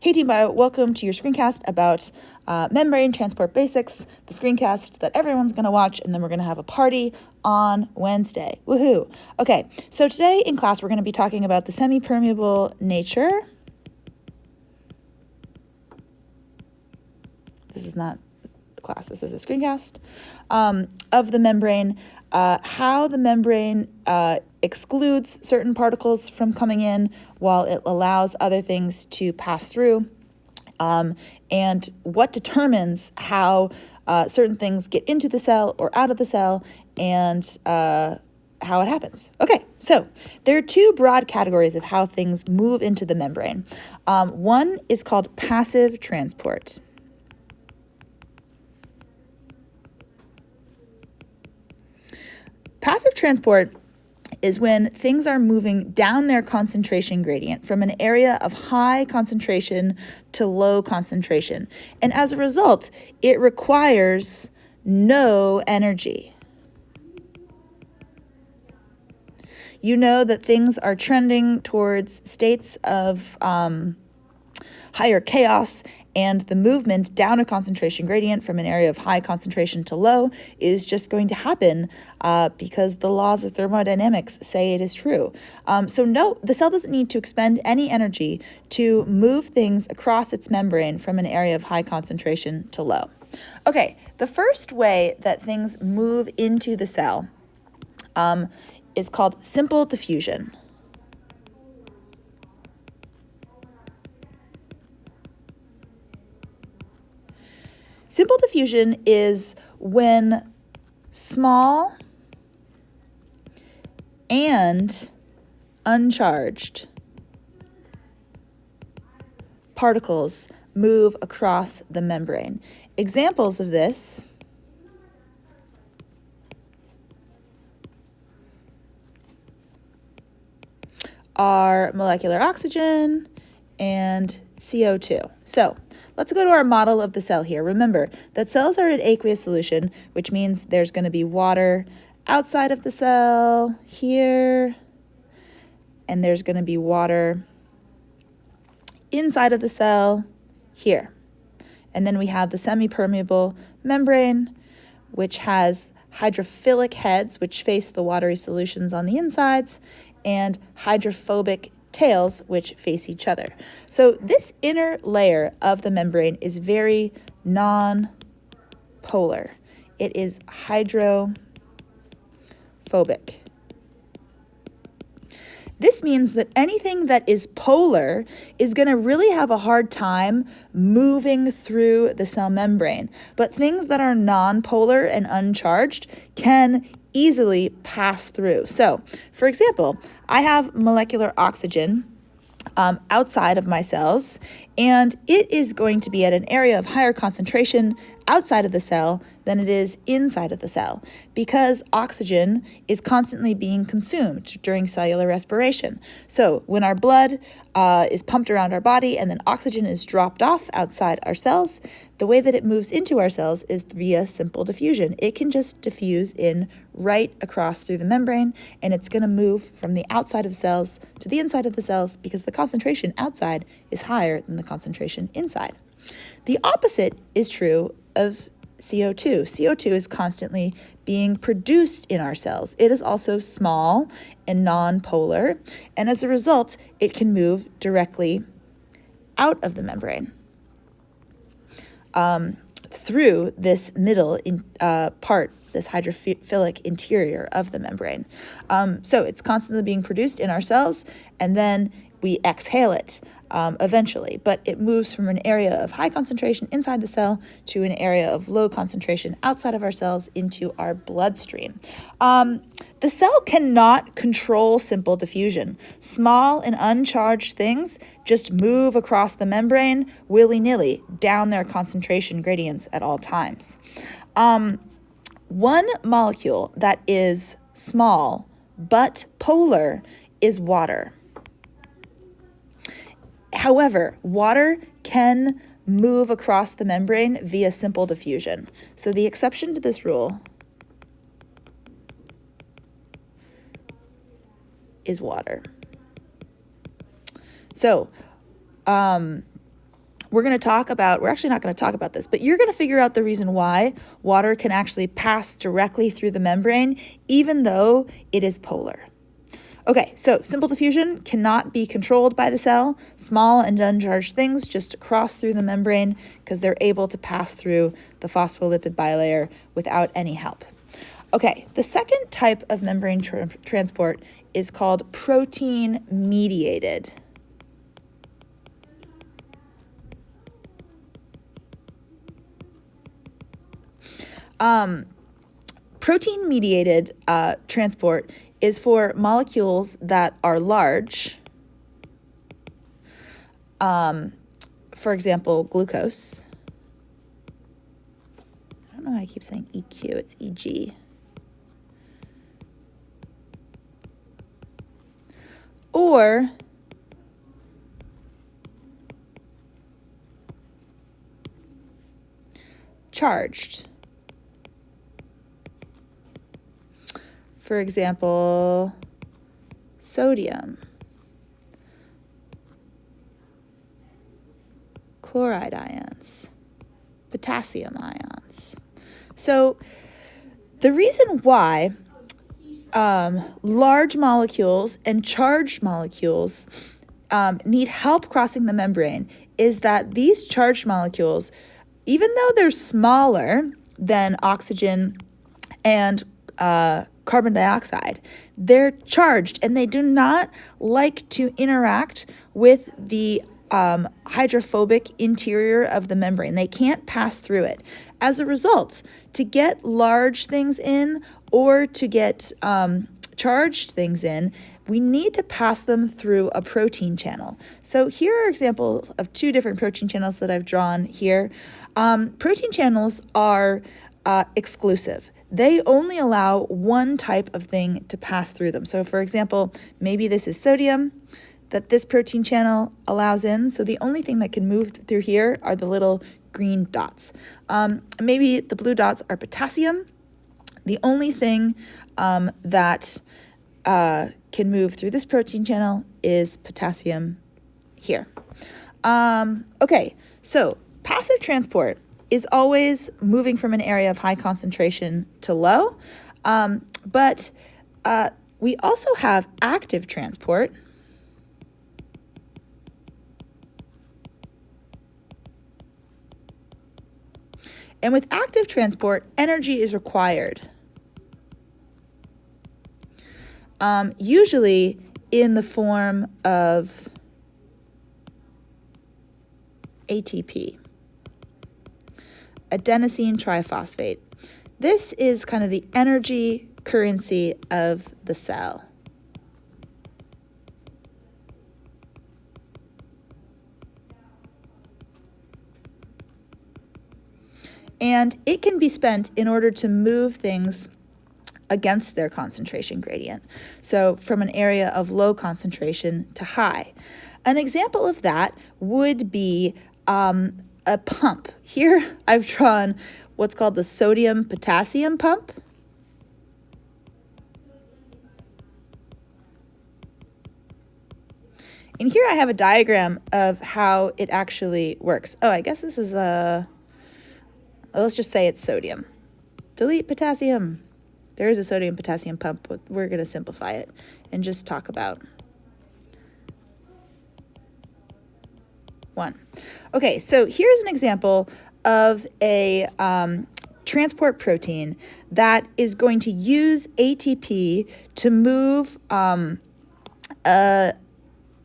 Hey Team Bio, welcome to your screencast about membrane transport basics, the screencast that everyone's going to watch, and then we're going to have a party on Wednesday. Woohoo! Okay, so today in class we're going to be talking about the semi-permeable nature. This is not a class, this is a screencast of the membrane, how the membrane excludes certain particles from coming in while it allows other things to pass through, and what determines how certain things get into the cell or out of the cell, and how it happens. Okay, so there are two broad categories of how things move into the membrane. One is called passive transport. Passive transport is when things are moving down their concentration gradient from an area of high concentration to low concentration. And as a result, it requires no energy. You know that things are trending towards states of higher chaos, and the movement down a concentration gradient from an area of high concentration to low is just going to happen because the laws of thermodynamics say it is true. So no, the cell doesn't need to expend any energy to move things across its membrane from an area of high concentration to low. Okay, the first way that things move into the cell is called simple diffusion. Simple diffusion is when small and uncharged particles move across the membrane. Examples of this are molecular oxygen and CO2. So let's go to our model of the cell here. Remember that cells are in aqueous solution, which means there's going to be water outside of the cell here, and there's going to be water inside of the cell here. And then we have the semi-permeable membrane, which has hydrophilic heads, which face the watery solutions on the insides, and hydrophobic tails, which face each other. So this inner layer of the membrane is very non-polar. It is hydrophobic. This means that anything that is polar is going to really have a hard time moving through the cell membrane. But things that are non-polar and uncharged can easily pass through. So, for example, I have molecular oxygen outside of my cells, and it is going to be at an area of higher concentration outside of the cell than it is inside of the cell, because oxygen is constantly being consumed during cellular respiration. So when our blood is pumped around our body and then oxygen is dropped off outside our cells, the way that it moves into our cells is via simple diffusion. It can just diffuse in right across through the membrane, and it's going to move from the outside of cells to the inside of the cells because the concentration outside is higher than the concentration inside. The opposite is true of CO2. CO2 is constantly being produced in our cells. It is also small and non-polar, and as a result, it can move directly out of the membrane through this middle part, this hydrophilic interior of the membrane. So it's constantly being produced in our cells, and then we exhale it eventually, but it moves from an area of high concentration inside the cell to an area of low concentration outside of our cells into our bloodstream. The cell cannot control simple diffusion. Small and uncharged things just move across the membrane willy-nilly down their concentration gradients at all times. One molecule that is small but polar is water. However, water can move across the membrane via simple diffusion. So the exception to this rule is water. So we're actually not going to talk about this, but you're going to figure out the reason why water can actually pass directly through the membrane, even though it is polar. Okay, so simple diffusion cannot be controlled by the cell. Small and uncharged things just cross through the membrane because they're able to pass through the phospholipid bilayer without any help. Okay, the second type of membrane transport is called protein-mediated. Protein-mediated transport is for molecules that are large, for example, glucose. I don't know why I keep saying EQ, it's EG. Or charged. For example, sodium, chloride ions, potassium ions. So the reason why large molecules and charged molecules need help crossing the membrane is that these charged molecules, even though they're smaller than oxygen and carbon dioxide, they're charged and they do not like to interact with the hydrophobic interior of the membrane. They can't pass through it. As a result, to get large things in or to get charged things in, we need to pass them through a protein channel. So here are examples of two different protein channels that I've drawn here. Protein channels are exclusive. They only allow one type of thing to pass through them. So for example, maybe this is sodium that this protein channel allows in. So the only thing that can move through here are the little green dots. Maybe the blue dots are potassium. The only thing that can move through this protein channel is potassium here. Okay, so passive transport is always moving from an area of high concentration to low, but we also have active transport. And with active transport, energy is required. Usually in the form of ATP, adenosine triphosphate. This is kind of the energy currency of the cell. And it can be spent in order to move things against their concentration gradient. So from an area of low concentration to high. An example of that would be a pump. Here I've drawn what's called the sodium-potassium pump. And here I have a diagram of how it actually works. Oh, I guess this is let's just say it's sodium. Delete potassium. There is a sodium-potassium pump, but we're going to simplify it and just talk about one. Okay, so here's an example of a transport protein that is going to use ATP to move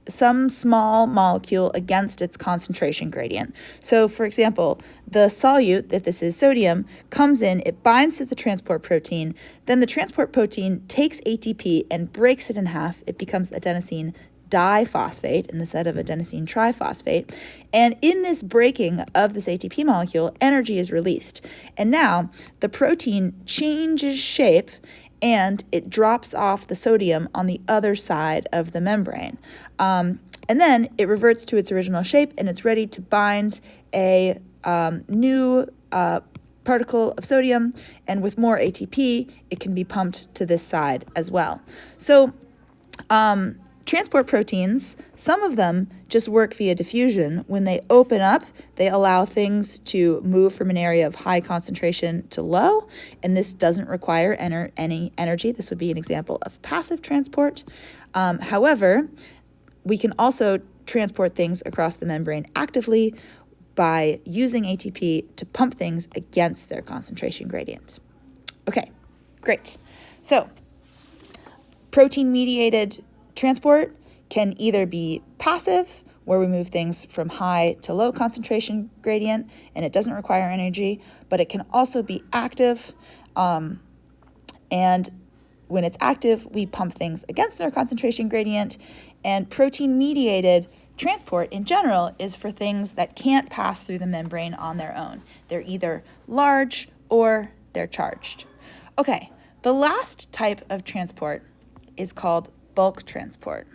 some small molecule against its concentration gradient. So for example, the solute, if this is sodium, comes in, it binds to the transport protein, then the transport protein takes ATP and breaks it in half. It becomes adenosine diphosphate instead of adenosine triphosphate. And in this breaking of this ATP molecule, energy is released. And now the protein changes shape and it drops off the sodium on the other side of the membrane. And then it reverts to its original shape and it's ready to bind a new particle of sodium, and with more ATP, it can be pumped to this side as well. So Transport proteins, some of them just work via diffusion. When they open up, they allow things to move from an area of high concentration to low, and this doesn't require any energy. This would be an example of passive transport. However, we can also transport things across the membrane actively by using ATP to pump things against their concentration gradient. Okay, great. So, protein-mediated transport can either be passive, where we move things from high to low concentration gradient, and it doesn't require energy, but it can also be active, and when it's active, we pump things against their concentration gradient, and protein-mediated transport in general is for things that can't pass through the membrane on their own. They're either large or they're charged. Okay, the last type of transport is called bulk transport.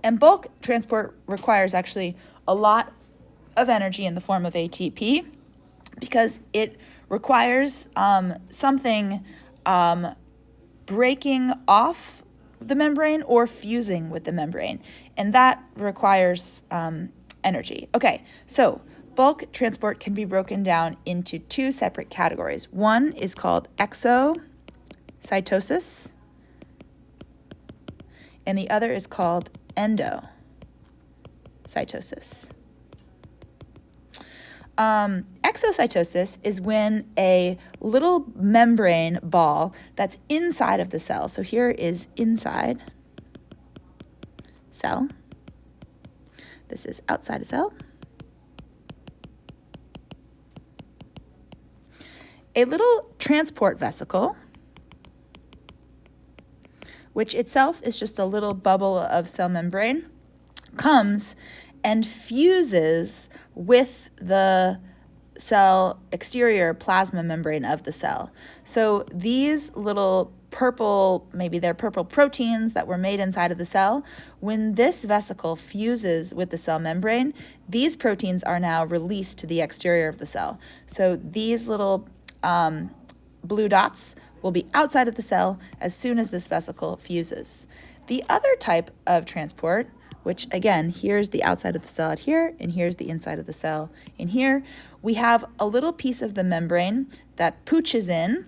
And bulk transport requires actually a lot of energy in the form of ATP because it requires something breaking off the membrane or fusing with the membrane, and that requires energy. Okay, so bulk transport can be broken down into two separate categories. One is called exocytosis, and the other is called endocytosis. Exocytosis is when a little membrane ball that's inside of the cell, so here is inside cell, this is outside a cell, a little transport vesicle, which itself is just a little bubble of cell membrane, comes and fuses with the cell exterior plasma membrane of the cell. So these little purple, maybe they're purple proteins that were made inside of the cell, when this vesicle fuses with the cell membrane, these proteins are now released to the exterior of the cell. So these little blue dots will be outside of the cell as soon as this vesicle fuses. The other type of transport, which again, here's the outside of the cell out here, and here's the inside of the cell in here, we have a little piece of the membrane that pooches in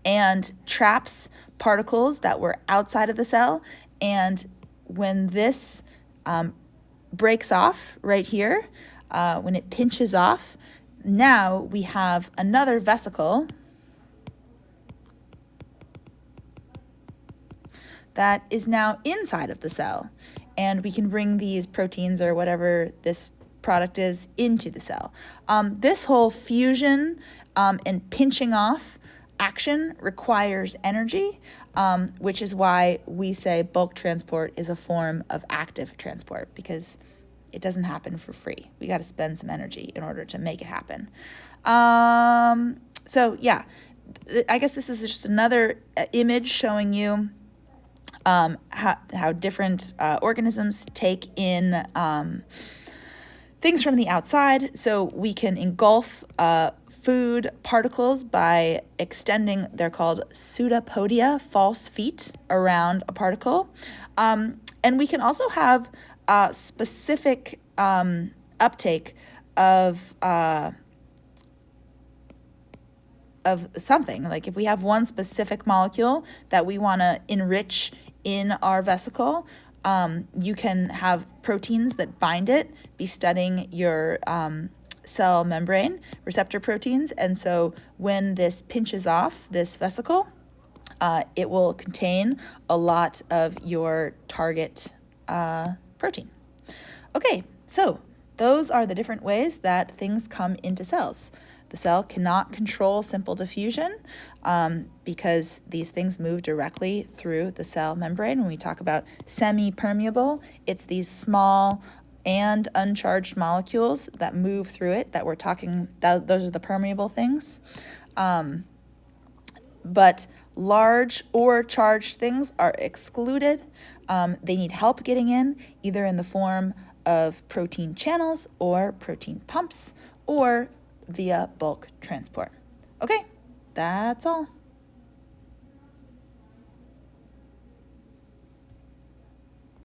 and traps particles that were outside of the cell, and when this breaks off right here, when it pinches off, now we have another vesicle that is now inside of the cell, and we can bring these proteins or whatever this product is into the cell. This whole fusion and pinching off action requires energy, which is why we say bulk transport is a form of active transport, because it doesn't happen for free. We got to spend some energy in order to make it happen. So yeah, I guess this is just another image showing you how different organisms take in things from the outside. So we can engulf food particles by extending, they're called pseudopodia, false feet, around a particle. And we can also have specific uptake of something. Like if we have one specific molecule that we want to enrich in our vesicle, you can have proteins that bind it, be studying your cell membrane, receptor proteins, and so when this pinches off this vesicle, it will contain a lot of your target protein. Okay, so those are the different ways that things come into cells. The cell cannot control simple diffusion because these things move directly through the cell membrane. When we talk about semi-permeable, it's these small and uncharged molecules that move through it that we're talking, those are the permeable things. But large or charged things are excluded. They need help getting in, either in the form of protein channels or protein pumps or via bulk transport. Okay, that's all.